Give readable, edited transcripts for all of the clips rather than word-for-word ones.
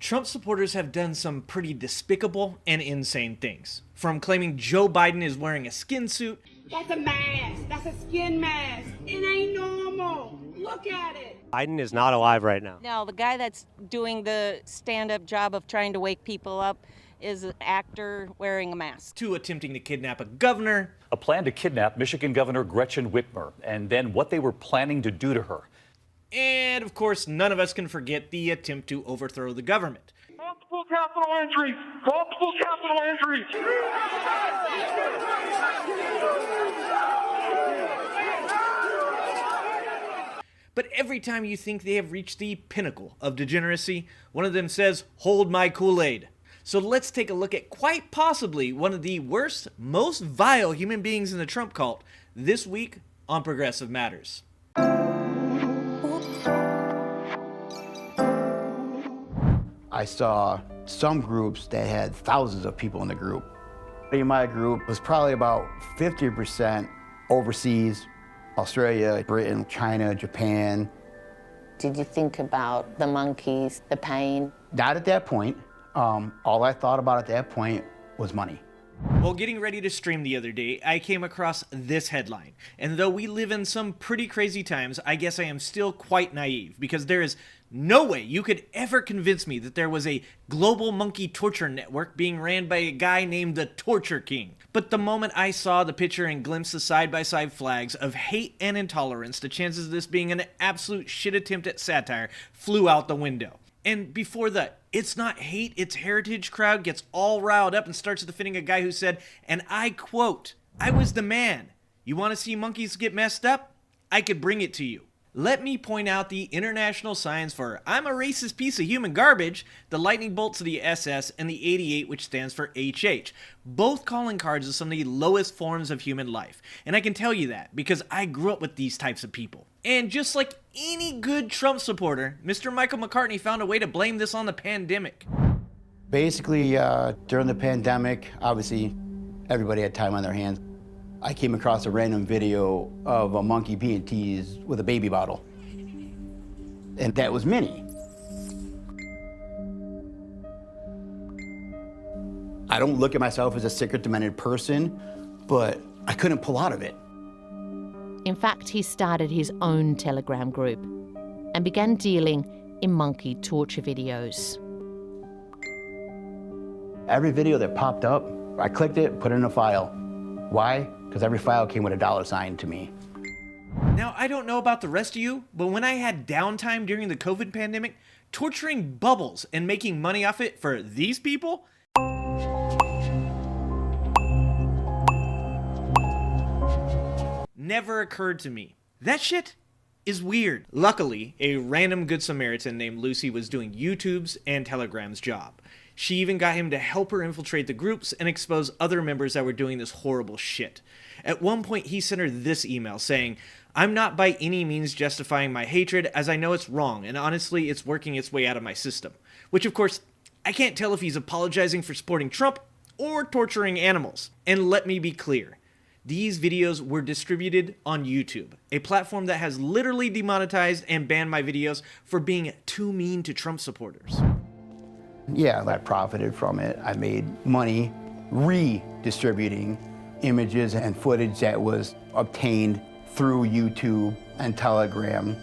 Trump supporters have done some pretty despicable and insane things. From claiming Joe Biden is wearing a skin suit. That's a mask. That's a skin mask. It ain't normal. Look at it. Biden is not alive right now. No, the guy that's doing the stand-up job of trying to wake people up is an actor wearing a mask. To attempting to kidnap a governor. A plan to kidnap Michigan Governor Gretchen Whitmer, and then what they were planning to do to her. And, of course, none of us can forget the attempt to overthrow the government. Multiple capital injuries! Multiple capital injuries! But every time you think they have reached the pinnacle of degeneracy, one of them says, "Hold my Kool-Aid." So let's take a look at quite possibly one of the worst, most vile human beings in the Trump cult this week on Progressive Matters. I saw some groups that had thousands of people in the group. In my group was probably about 50% overseas, Australia, Britain, China, Japan. Did you think about the monkeys, the pain? Not at that point. All I thought about at that point was money. While getting ready to stream the other day, I came across this headline. And though we live in some pretty crazy times, I guess I am still quite naive, because there is no way you could ever convince me that there was a global monkey torture network being ran by a guy named the Torture King. But the moment I saw the picture and glimpsed the side-by-side flags of hate and intolerance, the chances of this being an absolute shit attempt at satire flew out the window. And before the "it's not hate, it's heritage" crowd gets all riled up and starts defending a guy who said, and I quote, "I was the man. You want to see monkeys get messed up? I could bring it to you." Let me point out the international signs for "I'm a racist piece of human garbage," the lightning bolts of the SS, and the 88, which stands for HH. Both calling cards of some of the lowest forms of human life. And I can tell you that because I grew up with these types of people. And just like any good Trump supporter, Mr. Michael McCartney found a way to blame this on the pandemic. Basically, during the pandemic, obviously, everybody had time on their hands. I came across a random video of a monkey being teased with a baby bottle. And that was Minnie. I don't look at myself as a sick or demented person, but I couldn't pull out of it. In fact, he started his own Telegram group and began dealing in monkey torture videos. Every video that popped up, I clicked it, put it in a file. Why? Because every file came with a $sign to me. Now, I don't know about the rest of you, but when I had downtime during the COVID pandemic, torturing bubbles and making money off it for these people never occurred to me. That shit is weird. Luckily, a random Good Samaritan named Lucy was doing YouTube's and Telegram's job. She even got him to help her infiltrate the groups and expose other members that were doing this horrible shit. At one point, he sent her this email saying, "I'm not by any means justifying my hatred, as I know it's wrong, and honestly, it's working its way out of my system." Which, of course, I can't tell if he's apologizing for supporting Trump or torturing animals. And let me be clear. These videos were distributed on YouTube, a platform that has literally demonetized and banned my videos for being too mean to Trump supporters. Yeah, I profited from it. I made money redistributing images and footage that was obtained through YouTube and Telegram.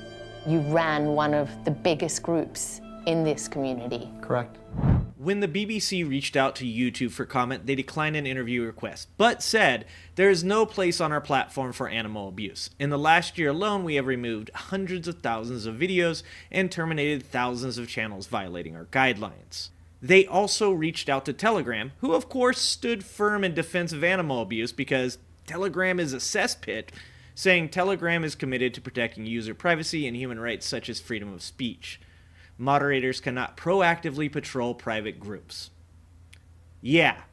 You ran one of the biggest groups in this community. Correct. When the BBC reached out to YouTube for comment, they declined an interview request, but said, "There is no place on our platform for animal abuse. In the last year alone, we have removed hundreds of thousands of videos and terminated thousands of channels violating our guidelines." They also reached out to Telegram, who of course stood firm in defense of animal abuse because Telegram is a cesspit, saying Telegram is committed to protecting user privacy and human rights such as freedom of speech. Moderators cannot proactively patrol private groups. Yeah,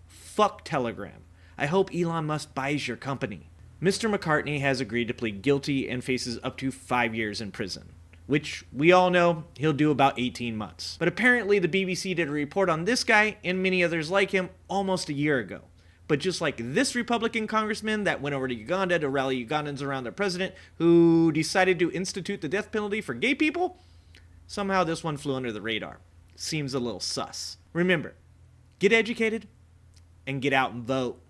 fuck Telegram. I hope Elon Musk buys your company. Mr. McCartney has agreed to plead guilty and faces up to 5 years in prison, which we all know he'll do about 18 months. But apparently the BBC did a report on this guy and many others like him almost a year ago. But just like this Republican congressman that went over to Uganda to rally Ugandans around their president who decided to institute the death penalty for gay people, somehow this one flew under the radar. seems a little sus. Remember, get educated and get out and vote.